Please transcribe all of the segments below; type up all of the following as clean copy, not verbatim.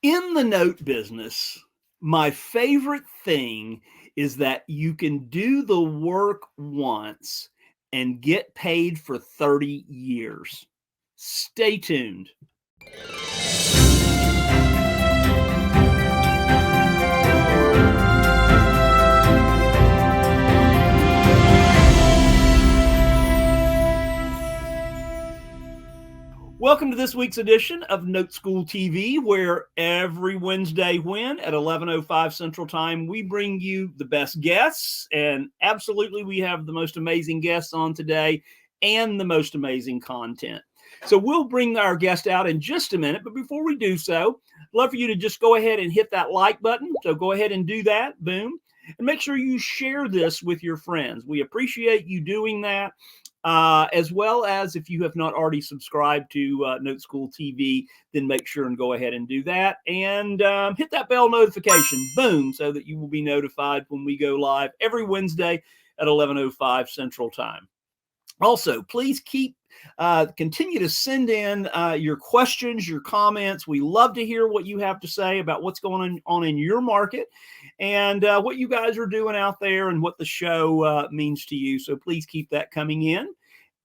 In the note business, my favorite thing is that you can do the work once and get paid for 30 years. Stay tuned. Welcome to this week's edition of NoteSchool TV, where every Wednesday at 11:05 Central Time, we bring you the best guests. And absolutely, we have the most amazing guests on today and the most amazing content. So we'll bring our guest out in just a minute. But before we do so, I'd love for you to just go ahead and hit that like button. So go ahead and do that. Boom. And make sure you share this with your friends. We appreciate you doing that. As well as if you have not already subscribed to NoteSchool TV, then make sure and go ahead and do that. And hit that bell notification, boom, so that you will be notified when we go live every Wednesday at 11:05 Central Time. Also, please continue to send in your questions, your comments. We love to hear what you have to say about what's going on in your market and what you guys are doing out there and what the show means to you. So please keep that coming in.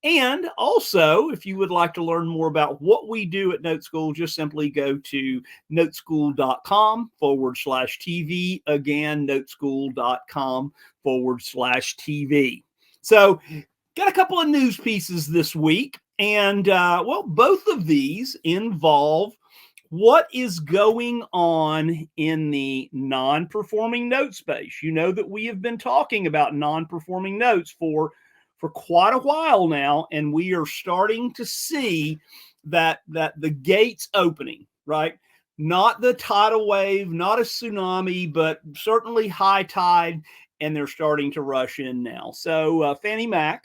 And also, if you would like to learn more about what we do at NoteSchool, just simply go to noteschool.com/TV. Again, noteschool.com/TV. So, got a couple of news pieces this week. And, both of these involve what is going on in the non-performing note space. You know that we have been talking about non-performing notes for quite a while now, and we are starting to see that the gates opening, right? Not the tidal wave, not a tsunami, but certainly high tide, and they're starting to rush in now. So Fannie Mae,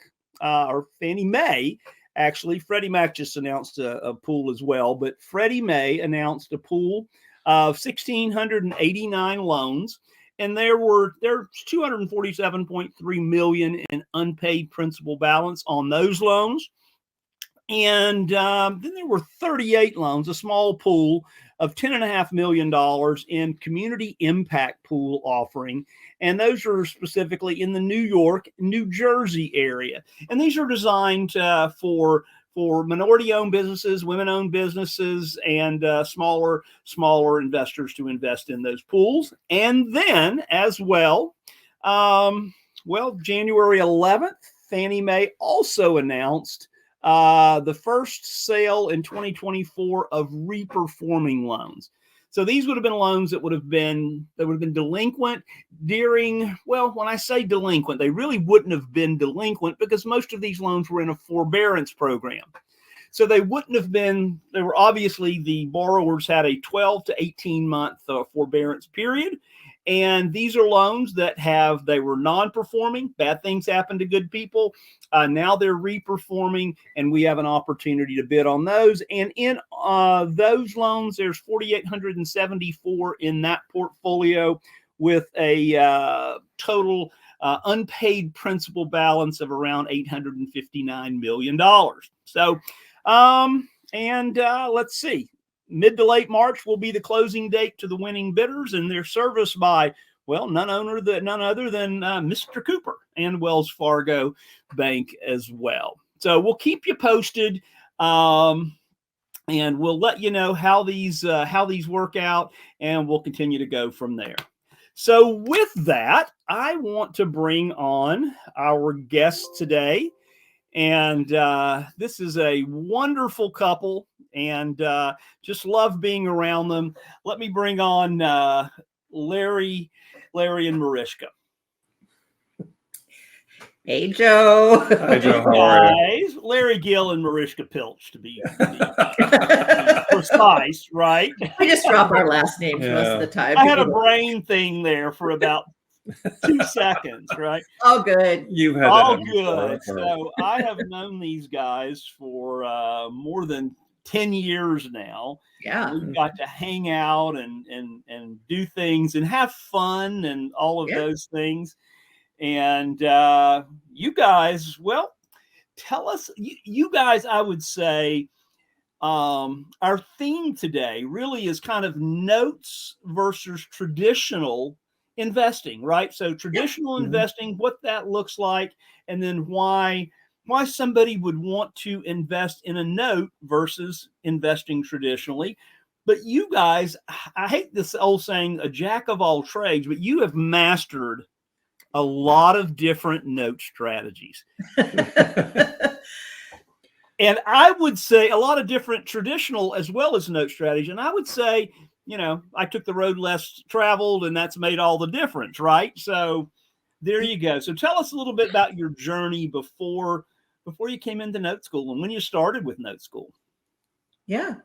actually, Freddie Mac just announced a pool as well, but Freddie Mae announced a pool of 1,689 loans. And there's $247.3 million in unpaid principal balance on those loans. And then there were 38 loans, a small pool of $10.5 million in community impact pool offering. And those are specifically in the New York, New Jersey area. And these are designed for minority-owned businesses, women-owned businesses, and smaller investors to invest in those pools. And then, as well, January 11th, Fannie Mae also announced the first sale in 2024 of reperforming loans. So these would have been loans that would have been delinquent during, when I say delinquent, they really wouldn't have been delinquent because most of these loans were in a forbearance program. So they wouldn't have been, the borrowers had a 12 to 18 month forbearance period. And these are loans that they were non-performing. Bad things happen to good people. Now they're reperforming, and we have an opportunity to bid on those. And in those loans, there's 4,874 in that portfolio with a total unpaid principal balance of around $859 million. So, let's see. Mid to late March will be the closing date to the winning bidders, and they're serviced by, none other than Mr. Cooper and Wells Fargo Bank as well. So we'll keep you posted, and we'll let you know how these work out, and we'll continue to go from there. So with that, I want to bring on our guest today. And this is a wonderful couple, and just love being around them. Let me bring on Larry and Marishka. Hey, Joe. Hi, Joe. How are you? Larry Gill and Marishka Pilch, to be precise, right? We just drop our last names most of the time. I had a brain thing there for about 2 seconds, right? Oh, good. You've had all good. So I have known these guys for more than 10 years now. Yeah. We've got to hang out and do things and have fun and all of those things. And you guys, tell us, you guys, I would say, our theme today really is kind of notes versus traditional investing, right? So traditional investing, what that looks like, and then why somebody would want to invest in a note versus investing traditionally. But you guys, I hate this old saying, a jack of all trades, but you have mastered a lot of different note strategies. And I would say a lot of different traditional as well as note strategies. And I would say, I took the road less traveled, and that's made all the difference, right? So there you go. So tell us a little bit about your journey before you came into Note School and when you started with Note School. Yeah.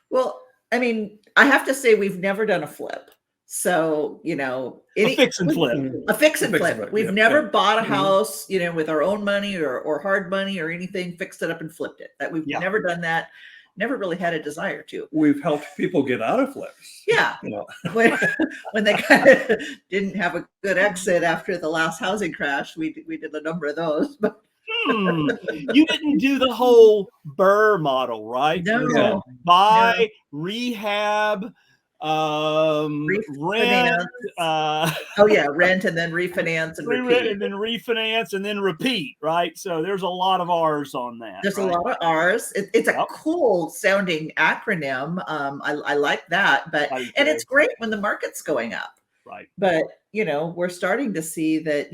Well, I mean, I have to say we've never done a flip. So, A fix and flip. A fix and flip. We've never bought a house, with our own money or hard money or anything, fixed it up and flipped it. That we've never done that. Never really had a desire to. We've helped people get out of flips. Yeah. When they kind of didn't have a good exit after the last housing crash, we did a number of those. But you didn't do the whole Burr model, right? No. Buy, rehab, rent. Rent and then refinance and repeat. And then refinance and then repeat, right? So there's a lot of R's on that. There's a lot of R's. It's a cool sounding acronym. I like that, and it's great when the market's going up. Right. But we're starting to see that,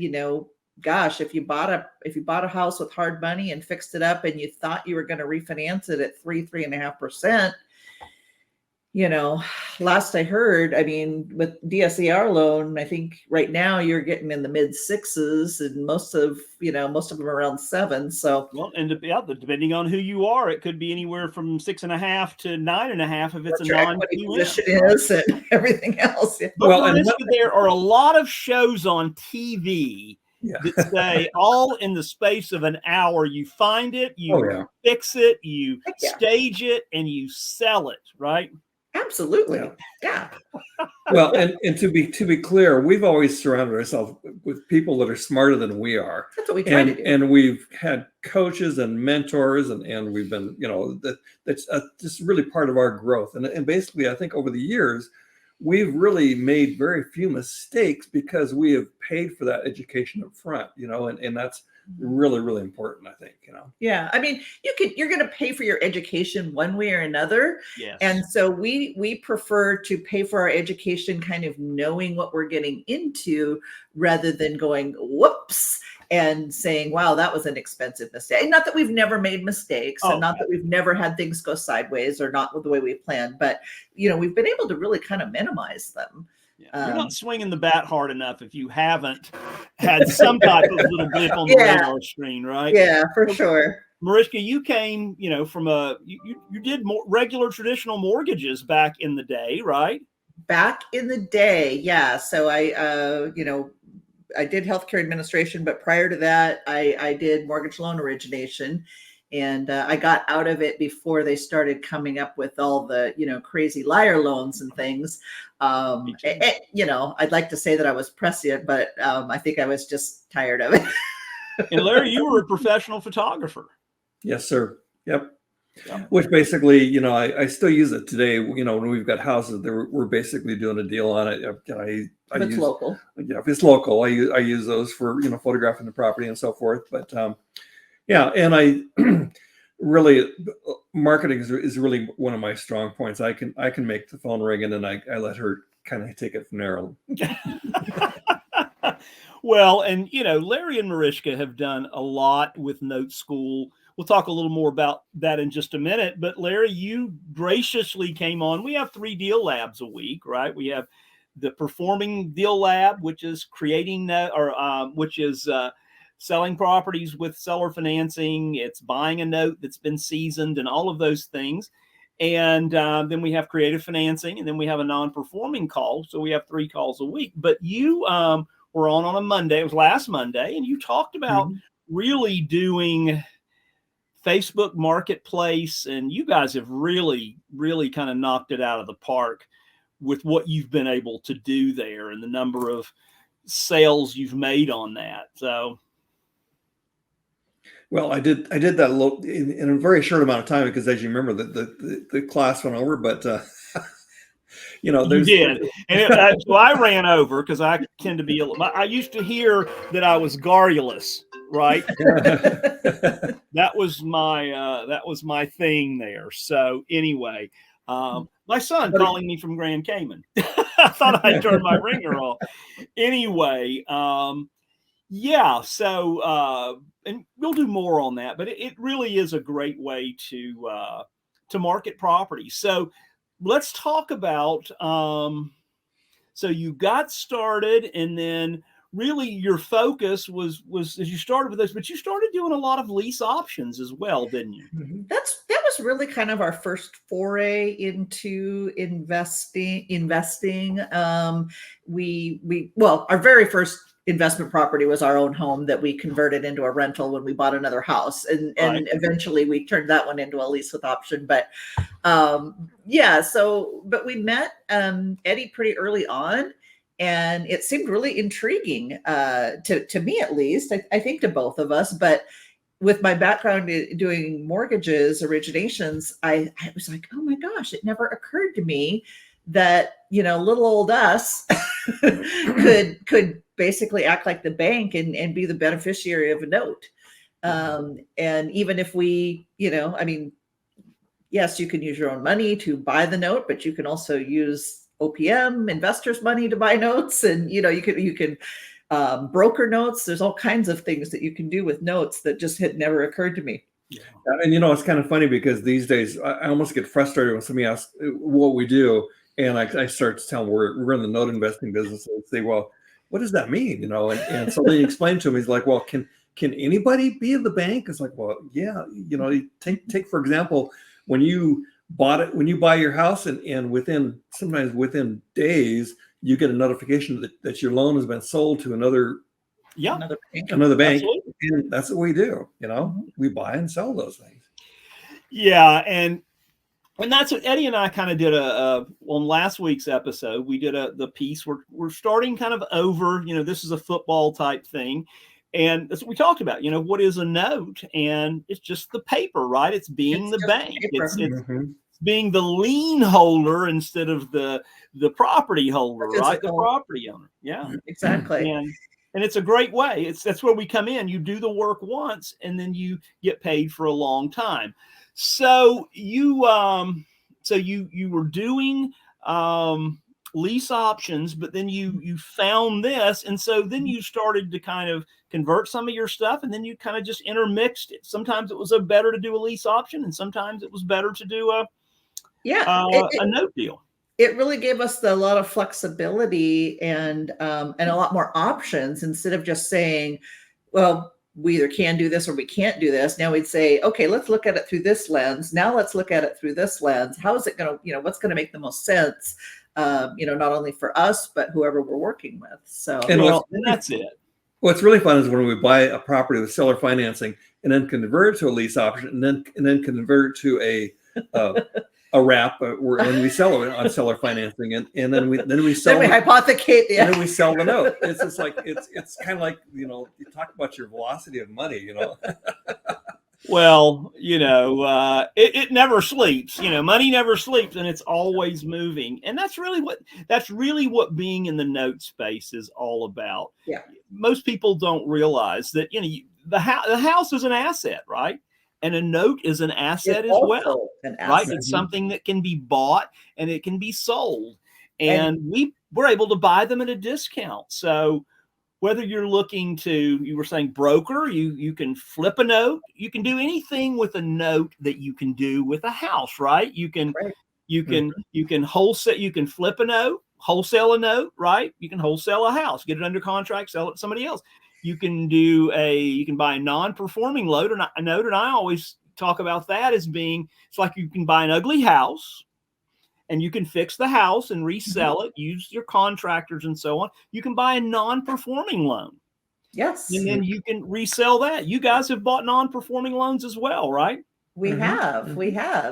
gosh, if you bought a house with hard money and fixed it up and you thought you were going to refinance it at 3.5%, last I heard, I mean, with DSCR loan, I think right now you're getting in the mid 6s, and most of them around 7. So depending on who you are, it could be anywhere from 6.5 to 9.5 if it's a non-position is and everything else. Yeah. But there are a lot of shows on TV that say all in the space of an hour, you find it, you fix it, you stage it, and you sell it, right? Absolutely. Yeah. Well, and to be clear, we've always surrounded ourselves with people that are smarter than we are. That's what we try to do. And we've had coaches and mentors, and we've been, that's just really part of our growth. And basically, I think over the years, we've really made very few mistakes because we have paid for that education up front, and that's really, really important, I think, Yeah. I mean, you're going to pay for your education one way or another. Yes. And so we prefer to pay for our education kind of knowing what we're getting into rather than going, whoops, and saying, wow, that was an expensive mistake. Not that we've never made mistakes and not that we've never had things go sideways or not the way we planned, but, we've been able to really kind of minimize them. Yeah. You're not swinging the bat hard enough if you haven't had some type of little blip on the radar screen, right? Yeah, for sure. Mariska, you came, from you did more regular traditional mortgages back in the day, right? Back in the day, yeah. So I did healthcare administration, but prior to that, I did mortgage loan origination. And I got out of it before they started coming up with all the, crazy liar loans and things. I'd like to say that I was prescient, but I think I was just tired of it. And Larry, you were a professional photographer. Yes, sir. Yep. Which basically, I still use it today. When we've got houses, we're basically doing a deal on it. It's local. Yeah, if it's local, I use those for photographing the property and so forth. But and I really marketing is really one of my strong points. I can make the phone ring and then I let her kind of take it from there. Well, and Larry and Mariska have done a lot with Note School. We'll talk a little more about that in just a minute. But Larry, you graciously came on. We have 3 deal labs a week, right? We have the performing deal lab, which is selling properties with seller financing. It's buying a note that's been seasoned and all of those things. And then we have creative financing, and then we have a non-performing call. So we have 3 calls a week. But you were on a Monday. It was last Monday. And you talked about really doing Facebook Marketplace. And you guys have really, really kind of knocked it out of the park with what you've been able to do there and the number of sales you've made on that. So Well, I did that in a very short amount of time because, as you remember, the class went over. But You there's did, and so I ran over because I tend to be. I used to hear that I was garrulous, right? That was my thing there. So anyway, my son calling me from Grand Cayman. I thought I turned my ringer off. Anyway, yeah. So and we'll do more on that, but it really is a great way to market property. So let's talk about. So you got started, and then really your focus was as you started with this, but you started doing a lot of lease options as well, didn't you? That was really kind of our first foray into investing. Well, our very first investment property was our own home that we converted into a rental when we bought another house, and Right. eventually we turned that one into a lease with option. But but we met Eddie pretty early on, and it seemed really intriguing to me, at least. I think to both of us. But with my background doing mortgages originations, I was like, oh my gosh, it never occurred to me that little old us could basically act like the bank and be the beneficiary of a note. And even if we, I mean, yes, you can use your own money to buy the note, but you can also use OPM investors' money to buy notes, and you can broker notes. There's all kinds of things that you can do with notes that just had never occurred to me. Yeah. And it's kind of funny because these days I almost get frustrated when somebody asks what we do, and I start to tell them we're in the note investing business, and say, well, what does that mean? And so they explain to him, he's like, well, can anybody be the bank? It's like, well, yeah, take for example, when you buy your house, and sometimes within days you get a notification that your loan has been sold to another bank. Absolutely. And that's what we do. We buy and sell those things. Yeah. And that's what Eddie and I kind of did on last week's episode. We did the piece. We're starting kind of over, this is a football type thing. And that's what we talked about, what is a note? And it's just the paper, right? It's being the bank. It's being the lien holder instead of the property holder, right? The property owner. Yeah, exactly. And it's a great way. That's where we come in. You do the work once, and then you get paid for a long time. So you were doing lease options, but then you found this, and so then you started to kind of convert some of your stuff, and then you kind of just intermixed it. Sometimes it was better to do a lease option, and sometimes it was better to do a note deal. It really gave us a lot of flexibility and a lot more options, instead of just saying, well, we either can do this or we can't do this. Now we'd say, okay, let's look at it through this lens. Now let's look at it through this lens. How is it going to, what's going to make the most sense, not only for us, but whoever we're working with. So, and that's it. What's really fun is when we buy a property with seller financing and then convert it to a lease option, and then convert it to a wrap when we sell it on seller financing, and then we sell. Then we hypothecate, and then we sell the note. It's just like it's kind of like you talk about your velocity of money. Well, it never sleeps. Money never sleeps, and it's always moving. And that's really what being in the note space is all about. Yeah. Most people don't realize that the house is an asset, right? And a note is an asset as well, right? It's something that can be bought and it can be sold, and we're able to buy them at a discount. So whether you're looking to, you were saying broker, you can flip a note, you can do anything with a note that you can do with a house, right? You can wholesale, you can flip a note, wholesale a note, right? You can wholesale a house, get it under contract, sell it to somebody else. You can buy a non-performing note, and I always talk about that as being, it's like you can buy an ugly house and you can fix the house and resell it, use your contractors and so on. You can buy a non-performing loan. Yes. And then you can resell that. You guys have bought non-performing loans as well, right? We have.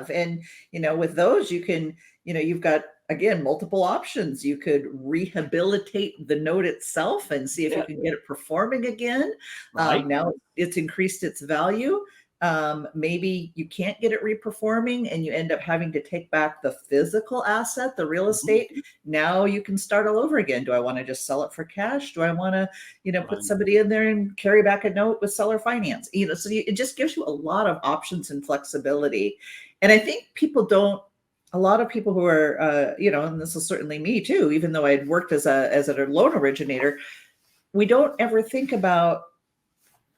And, with those, you can, you've got again, multiple options. You could rehabilitate the note itself and see if you can get it performing again. Right. Now it's increased its value. Maybe you can't get it reperforming and you end up having to take back the physical asset, the real estate. Now you can start all over again. Do I want to just sell it for cash? Do I want to, put somebody in there and carry back a note with seller finance? So it just gives you a lot of options and flexibility. And I think a lot of people who are, and this is certainly me too, even though I'd worked as a loan originator, we don't ever think about,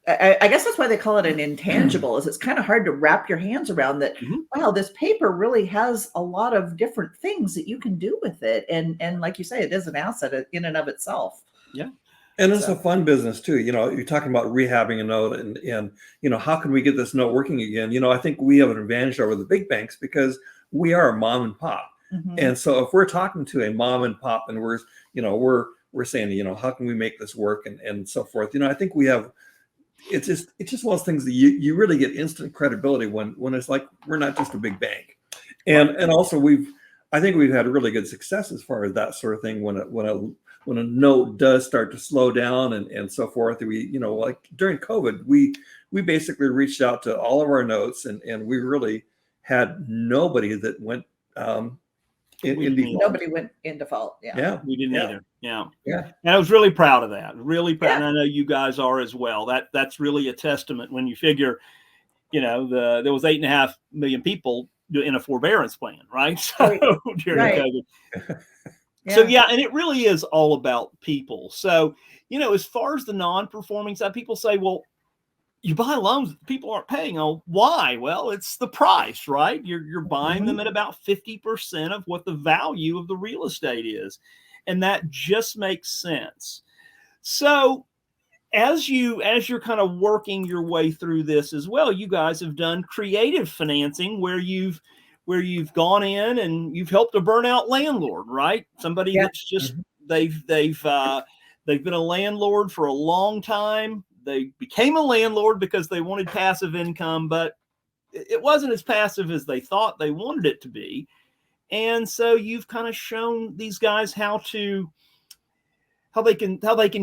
I guess that's why they call it an intangible, is it's kind of hard to wrap your hands around that. Wow, this paper really has a lot of different things that you can do with it. And like you say, it is an asset in and of itself. Yeah. And it's a fun business too. You're talking about rehabbing a note and how can we get this note working again? I think we have an advantage over the big banks because we are a mom and pop. And so if we're talking to a mom and pop and we're saying, how can we make this work and so forth? I think we have, it's just one of those things that you really get instant credibility when it's like, we're not just a big bank. And also I think we've had really good success as far as that sort of thing when a note does start to slow down and so forth. Like during COVID, we basically reached out to all of our notes and we really had nobody that went in default. Nobody went in default. Yeah. We didn't either. Yeah. Yeah. And I was really proud of that. Really proud. And I know you guys are as well. That's really a testament when you figure, there was 8.5 million people in a forbearance plan, right? So during COVID. So and it really is all about people. So, as far as the non-performing side, people say, well, you buy loans that people aren't paying. Oh, why? Well, it's the price, right? You're buying them at about 50% of what the value of the real estate is. And that just makes sense. So as you're kind of working your way through this as well, you guys have done creative financing where you've gone in and you've helped a burnout landlord, right? Somebody that's just they've been a landlord for a long time. They became a landlord because they wanted passive income, but it wasn't as passive as they thought they wanted it to be. And so you've kind of shown these guys how they can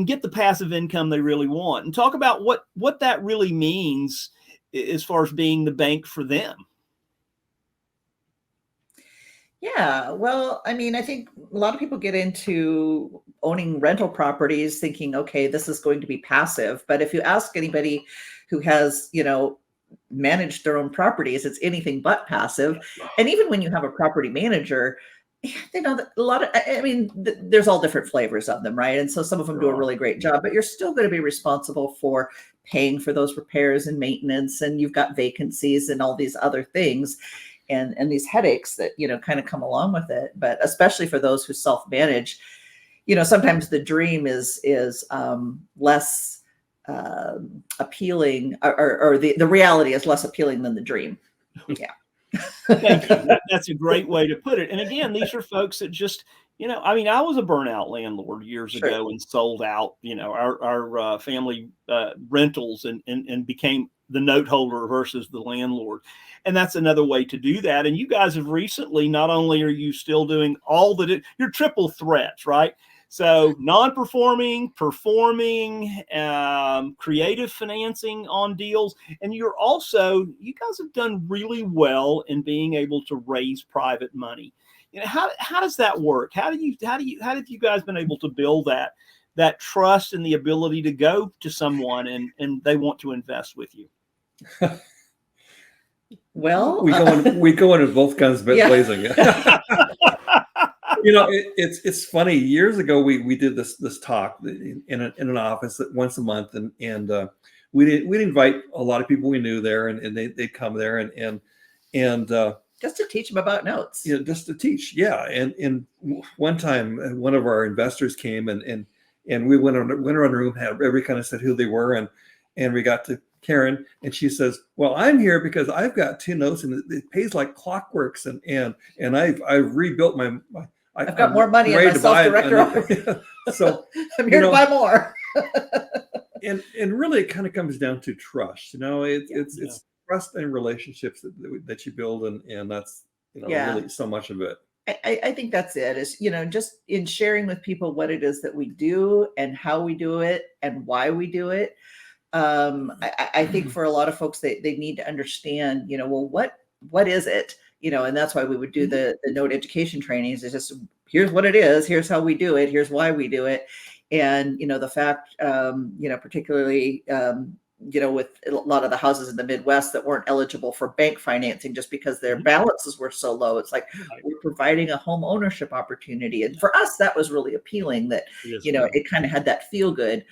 get the passive income they really want, and talk about what that really means as far as being the bank for them. Yeah, well, I mean, I think a lot of people get into owning rental properties thinking, okay, this is going to be passive. But if you ask anybody who has, managed their own properties, it's anything but passive. And even when you have a property manager, they know that there's all different flavors of them, right? And so some of them do a really great job, but you're still going to be responsible for paying for those repairs and maintenance, and you've got vacancies and all these other things. And these headaches that, kind of come along with it. But especially for those who self-manage, sometimes the dream is less appealing, or the reality is less appealing than the dream. Yeah. Thank you. That's a great way to put it. And again, these are folks that just, I was a burnout landlord years ago and sold out, our family rentals and became the note holder versus the landlord. And that's another way to do that. And you guys have recently, not only are you still doing you're triple threats, right? So non-performing, performing, creative financing on deals. And you guys have done really well in being able to raise private money. How does that work? How have you guys been able to build that trust and the ability to go to someone and they want to invest with you? Well, we go in both guns blazing. It's funny. Years ago, we did this talk in an office once a month, and we'd invite a lot of people we knew there, and they'd come there and just to teach them about notes. Just to teach. Yeah. And one time, one of our investors came and we went around the room, had everybody kind of said who they were, and we got to Karen, and she says, "Well, I'm here because I've got 2 notes, and it pays like clockworks, and I've rebuilt my I've got more money in my self-director. So I'm here to buy more." and really, it kind of comes down to trust. It's trust and relationships that you build, and that's really so much of it. I think that's it, is, just in sharing with people what it is that we do and how we do it and why we do it. I think for a lot of folks, they need to understand, well, what is it? And that's why we would do the note education trainings, is just, here's what it is, here's how we do it, here's why we do it. And, the fact, particularly, with a lot of the houses in the Midwest that weren't eligible for bank financing just because their balances were so low. It's like, we're providing a home ownership opportunity. And for us, that was really appealing, that, it kind of had that feel good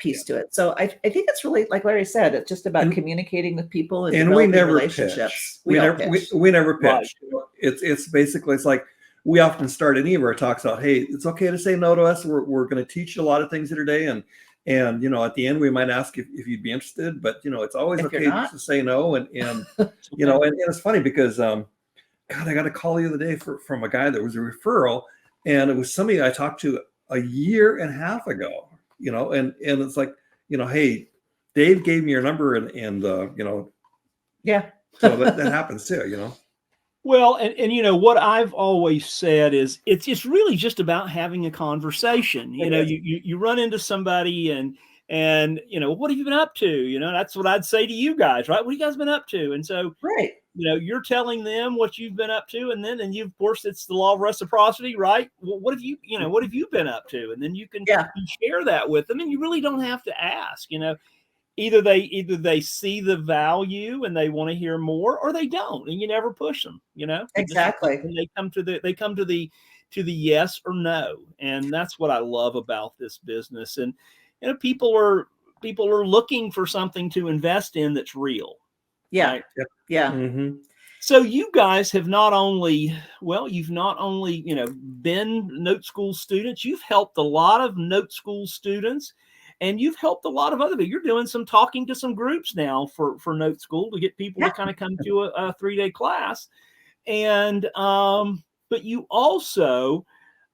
piece to it. So I think it's really, like Larry said, it's just about communicating with people and we never relationships. Pitch. We never pitch. Right. It's basically, it's like, we often start any of our talks out, hey, it's okay to say no to us. We're going to teach you a lot of things here today. And at the end, we might ask if you'd be interested, but it's always okay to say no. And and it's funny because God, I got a call the other day from a guy that was a referral, and it was somebody I talked to a year and a half ago. And it's like, hey, Dave gave me your number, and yeah. So that happens too. Well, and what I've always said is it's really just about having a conversation. You run into somebody and what have you been up to? That's what I'd say to you guys, right? What have you guys been up to? And so, right. You're telling them what you've been up to, and you, of course, it's the law of reciprocity, right? Well, what have you been up to? And then you can share that with them, and you really don't have to ask. Either they see the value and they want to hear more, or they don't, and you never push them. Exactly. And they come to the yes or no, and that's what I love about this business. And people are looking for something to invest in that's real. Yeah. Right? Yep. Yeah. Mm-hmm. So you guys have not only been Note School students, you've helped a lot of Note School students, and you've helped a lot of other people. You're doing some talking to some groups now for Note School to get people to kind of come to a 3-day class. And but you also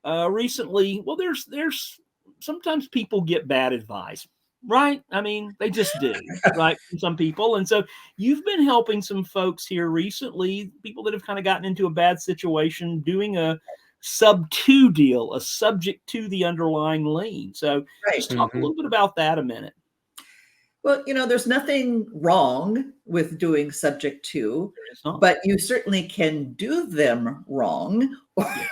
recently, well, there's sometimes people get bad advice. Right. I mean, they just do, right? From some people. And so you've been helping some folks here recently, people that have kind of gotten into a bad situation, doing a sub-2 deal, a subject to the underlying lien. So just talk a little bit about that a minute. Well, there's nothing wrong with doing subject to, but you certainly can do them wrong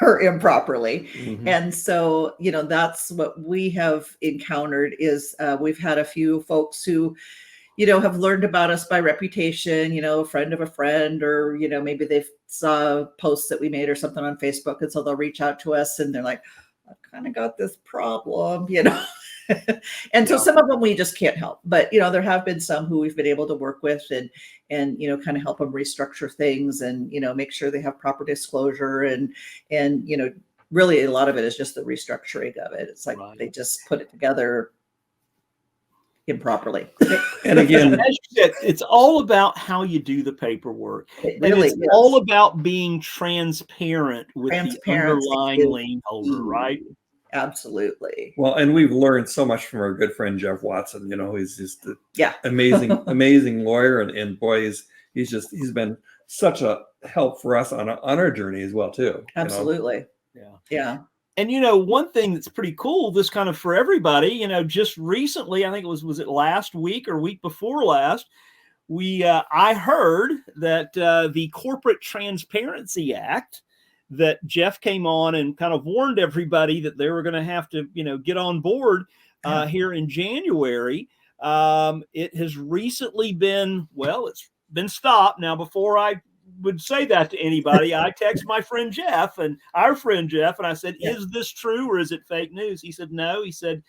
or improperly. Mm-hmm. And so, that's what we have encountered is we've had a few folks who, have learned about us by reputation, a friend of a friend, or, maybe they saw posts that we made or something on Facebook. And so they'll reach out to us and they're like, I've kind of got this problem, And so some of them we just can't help, but there have been some who we've been able to work with and kind of help them restructure things and make sure they have proper disclosure and really a lot of it is just the restructuring of it. It's like they just put it together improperly. And again, as you said, it's all about how you do the paperwork. It's all about being transparent with the underlying lien holder, right? Absolutely. Well, and we've learned so much from our good friend Jeff Watson. He's just an amazing lawyer, and boy, he's been such a help for us on our journey as well too. Absolutely. Yeah. And one thing that's pretty cool, this kind of for everybody, just recently, I think was it last week or week before last, I heard that the Corporate Transparency Act that Jeff came on and kind of warned everybody that they were going to have to, get on board here in January. It has recently been, it's been stopped. Now, before I would say that to anybody, I text my friend Jeff and our friend Jeff, and I said, is this true or is it fake news? He said, no. He said,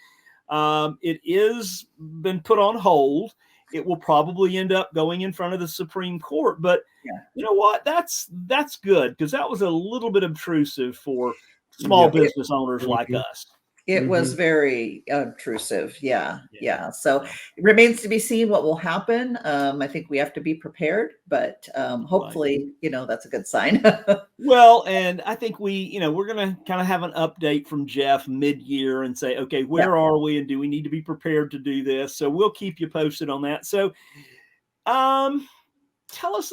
it is been put on hold. It will probably end up going in front of the Supreme Court. But you know what? That's good, because that was a little bit obtrusive for small business owners like us. It was very obtrusive. Yeah. So it remains to be seen what will happen. I think we have to be prepared, but hopefully, that's a good sign. Well, and I think we're going to kind of have an update from Jeff mid-year and say, okay, where are we, and do we need to be prepared to do this? So we'll keep you posted on that. So tell us,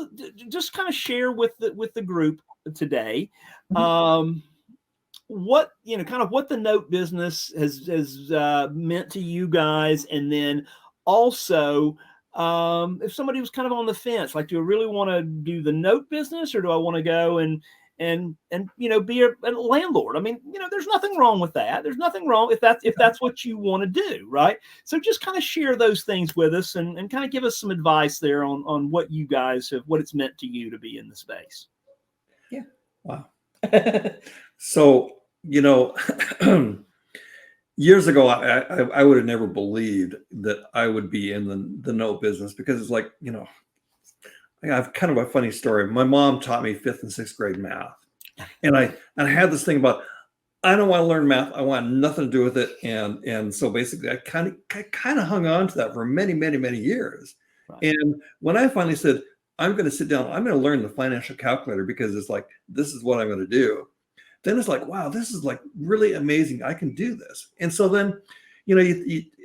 just kind of share with the group, today. Mhm. What, kind of what the note business has meant to you guys, and then also, if somebody was kind of on the fence, like, do I really want to do the note business, or do I want to go and be a landlord? I mean, there's nothing wrong with that. There's nothing wrong if that's what you want to do, right? So just kind of share those things with us, and kind of give us some advice there on what you guys have, what it's meant to you to be in the space. Yeah. Wow. So, years ago, I would have never believed that I would be in the note business, because it's like, I have kind of a funny story. My mom taught me 5th and 6th grade math. And I had this thing about, I don't want to learn math. I want nothing to do with it. And so basically I kind of hung on to that for many, many, many years. Right. And when I finally said, I'm going to sit down, I'm going to learn the financial calculator, because it's like, this is what I'm going to do. Then it's like, wow, this is like really amazing. I can do this. And so then,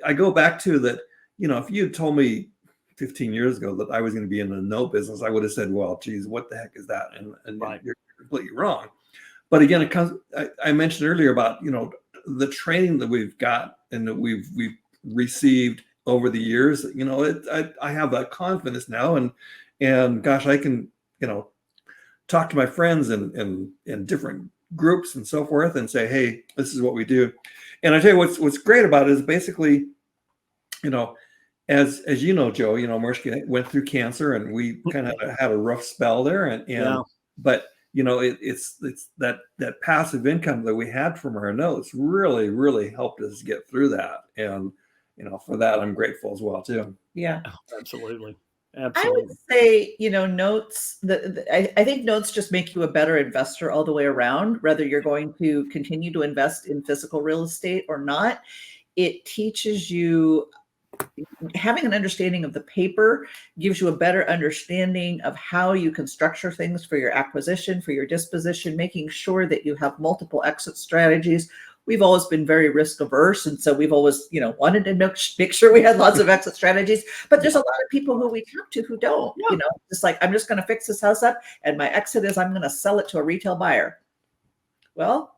I go back to that, if you had told me 15 years ago that I was going to be in the note business, I would have said, well, geez, what the heck is that? And Right. You're completely wrong. But again, it comes, I mentioned earlier about, the training that we've got and that we've received over the years. I have that confidence now, and gosh, I can, talk to my friends in different groups and so forth, and say, hey, this is what we do. And I tell you what's great about it is basically, as you know, Joe, Marishka went through cancer, and we kind of had a rough spell there, and but it's that passive income that we had from our notes really, really helped us get through that. And for that, I'm grateful as well too. Yeah. Absolutely. I would Absolutely. say, notes, I think notes just make you a better investor all the way around, whether you're going to continue to invest in physical real estate or not. It teaches you, having an understanding of the paper gives you a better understanding of how you can structure things for your acquisition, for your disposition, making sure that you have multiple exit strategies. We've always been very risk averse. And so we've always, wanted to make sure we had lots of exit strategies. But there's a lot of people who we talk to who don't, just like, I'm just going to fix this house up, and my exit is I'm going to sell it to a retail buyer. Well,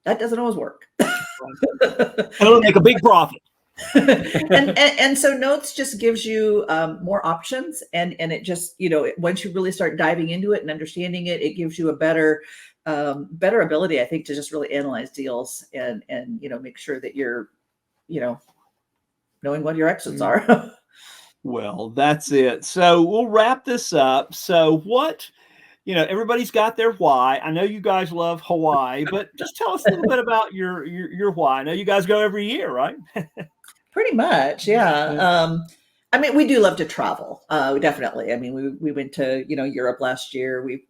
that doesn't always work. It'll make a big profit. and so notes just gives you more options, and it just, once you really start diving into it and understanding it, it gives you a better ability, I think, to just really analyze deals and make sure that you're knowing what your exits are. Well, that's it. So we'll wrap this up. So what, everybody's got their why. I know you guys love Hawaii, but just tell us a little bit about your why. I know you guys go every year, right? Pretty much, yeah. I mean, we do love to travel. Definitely. I mean, we went to, Europe last year. We've,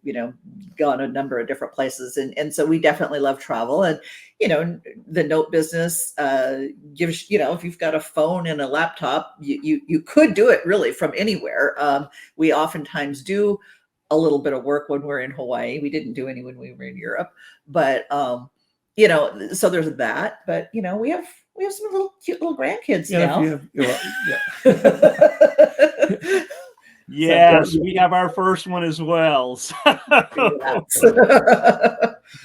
gone a number of different places. And so we definitely love travel. And, the note business gives, if you've got a phone and a laptop, you could do it really from anywhere. We oftentimes do a little bit of work when we're in Hawaii. We didn't do any when we were in Europe, but, so there's that. But, we have some cute little grandkids now. Yes, we have our first one as well. So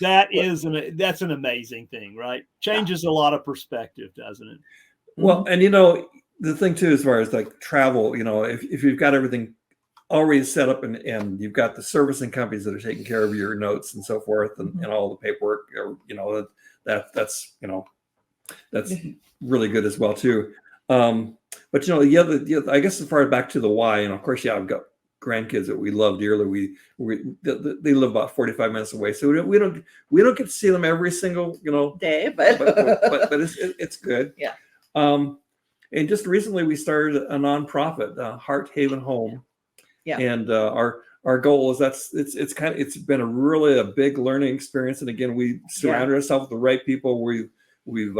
that's an amazing thing, right? Changes a lot of perspective, doesn't it? Well, and the thing too, as far as like travel, if you've got everything already set up, and you've got the servicing companies that are taking care of your notes and so forth, and all the paperwork, that's really good as well too. But the other, I guess, as far back to the why, and of course, I've got grandkids that we love dearly. They live about 45 minutes away, so we don't get to see them every single day, but it's good. Yeah. And just recently we started a nonprofit, Heart Haven Home. Yeah. And our goal is it's been a big learning experience. And again, we surrounded ourselves with the right people. We've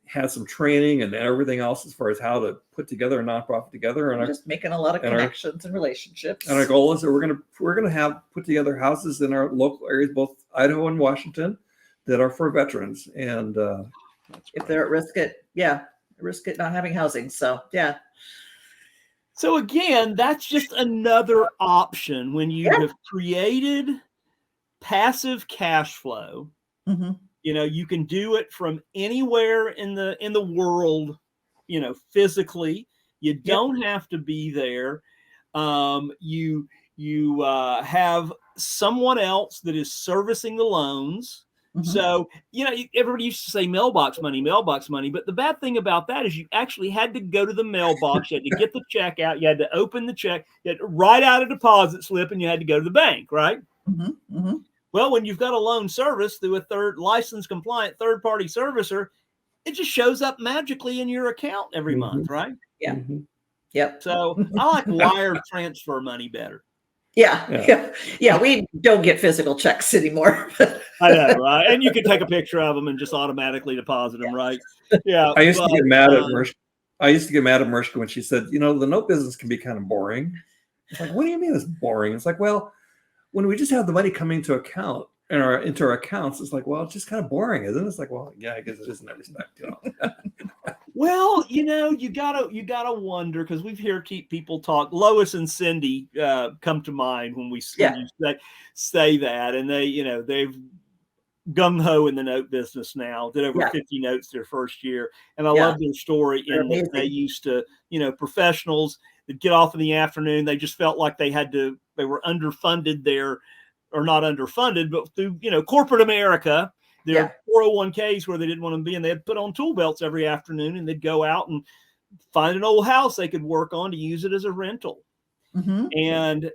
had some training and everything else as far as how to put together a nonprofit together, and just making a lot of connections and relationships. And our goal is that we're gonna have put together houses in our local areas, both Idaho and Washington, that are for veterans. And if they're at risk at not having housing. So yeah. So again, that's just another option when you have created passive cash flow. Mm-hmm. You can do it from anywhere in the world, physically. You don't have to be there. You have someone else that is servicing the loans. Mm-hmm. So, everybody used to say mailbox money, but the bad thing about that is you actually had to go to the mailbox. You had to get the check out. You had to open the check. You had to write out a deposit slip, and you had to go to the bank, right? Mm-hmm. Mm-hmm. Well, when you've got a loan service through a third licensed compliant third-party servicer, it just shows up magically in your account every month, right? Yeah. Mm-hmm. Yep. So I like wire transfer money better. Yeah. We don't get physical checks anymore. I know, right? And you can take a picture of them and just automatically deposit them, right? Yeah. I used to get mad at Marishka. I used to get mad at Marishka when she said, the note business can be kind of boring. It's like, what do you mean it's boring? It's like, well, when we just have the money coming into our accounts, it's like, well, it's just kind of boring, isn't it? It's like, well, yeah, I guess it is in that respect. Well, you gotta wonder, because we've heard people talk. Lois and Cindy come to mind when you say that, and they've gung ho in the note business now. Did over 50 notes their first year, and I love their story. In that they used to, professionals that get off in the afternoon, they just felt like they were underfunded there, or not underfunded, but through corporate America. Their 401ks where they didn't want to be, and they'd put on tool belts every afternoon, and they'd go out and find an old house they could work on to use it as a rental. Mm-hmm. And,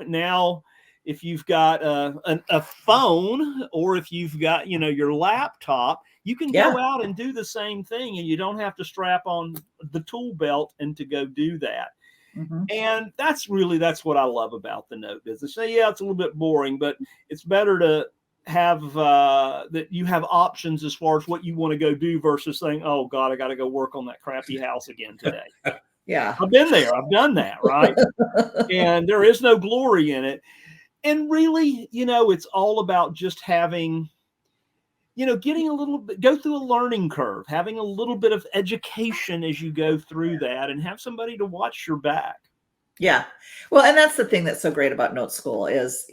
now if you've got a phone, or if you've got, your laptop, you can go out and do the same thing, and you don't have to strap on the tool belt and to go do that. Mm-hmm. And that's what I love about the note business. So, it's a little bit boring, but it's better to have that you have options as far as what you want to go do versus saying, oh God, I got to go work on that crappy house again today. Yeah. I've been there. I've done that. Right. And there is no glory in it. And really, it's all about just having, getting a little bit, go through a learning curve, having a little bit of education as you go through that, and have somebody to watch your back. Yeah. Well, and that's the thing that's so great about NoteSchool is,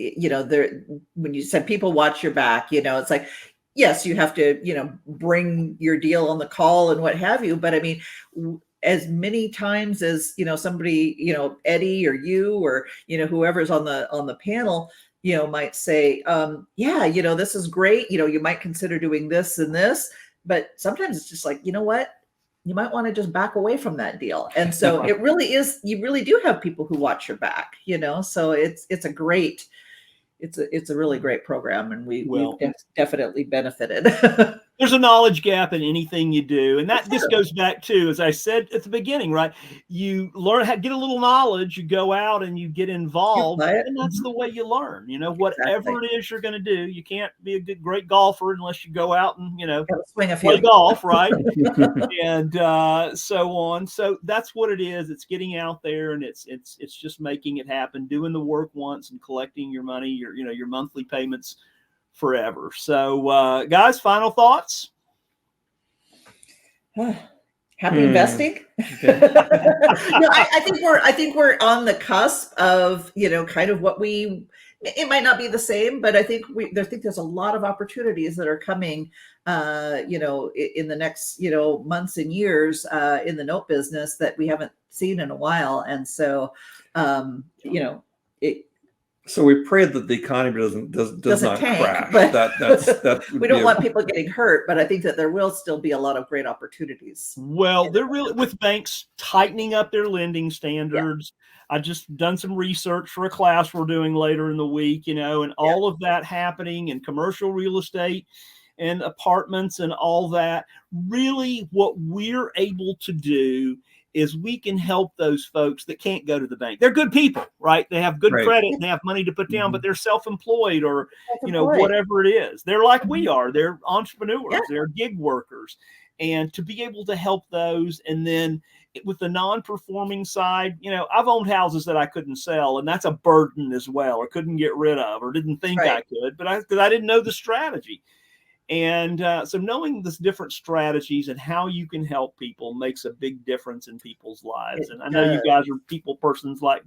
when you said people watch your back, it's like, yes, you have to, bring your deal on the call and what have you. But I mean, as many times as, somebody, Eddie or you or, whoever's on the panel, might say, this is great. You might consider doing this and this, but sometimes it's just like, you know what? You might want to just back away from that deal. And so it really is, you really do have people who watch your back, so it's a really great program, and we've definitely benefited. There's a knowledge gap in anything you do. And that just goes back to, as I said at the beginning, right? You learn how to get a little knowledge, you go out and you get involved, and that's the way you learn, whatever it is you're going to do. You can't be a great golfer unless you go out and, swing a play golf, right? And so on. So that's what it is. It's getting out there, and it's just making it happen, doing the work once and collecting your money, your monthly payments forever. So guys, final thoughts? Happy investing. No, I think we're on the cusp of, kind of what it might not be the same, but I think there's a lot of opportunities that are coming, in the next, months and years, in the note business that we haven't seen in a while. And so, So we pray that the economy does not tank, crash. But that we don't want people getting hurt, but I think that there will still be a lot of great opportunities. Well, they're really, with banks tightening up their lending standards. I just done some research for a class we're doing later in the week, and all of that happening in commercial real estate and apartments and all that. Really, what we're able to do is we can help those folks that can't go to the bank. They're good people, right? They have good credit and they have money to put down, but they're self-employed or, whatever it is. They're like we are. They're entrepreneurs. They're gig workers. And to be able to help those, and then with the non-performing side, I've owned houses that I couldn't sell, and that's a burden as well, or couldn't get rid of, or didn't think I could, but because I didn't know the strategy. And so knowing this different strategies and how you can help people makes a big difference in people's lives. And I know you guys are people person like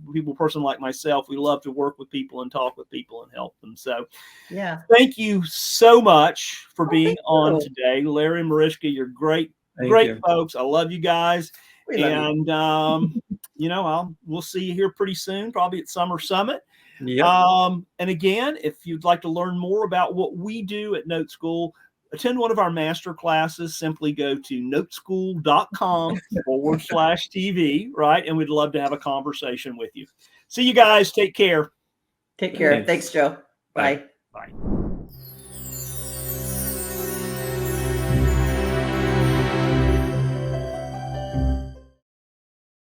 myself. We love to work with people and talk with people and help them. So yeah, thank you so much for being thank on you. today. Larry and Marishka, you're great, Thank great you. folks. I love you guys. We love you. And we'll see you here pretty soon, probably at Summer Summit. Yep. And again, if you'd like to learn more about what we do at NoteSchool, attend one of our master classes. Simply go to noteschool.com/TV, right? And we'd love to have a conversation with you. See you guys. Take care. Take care. Thanks. Thanks, Joe. Bye. Bye. Bye.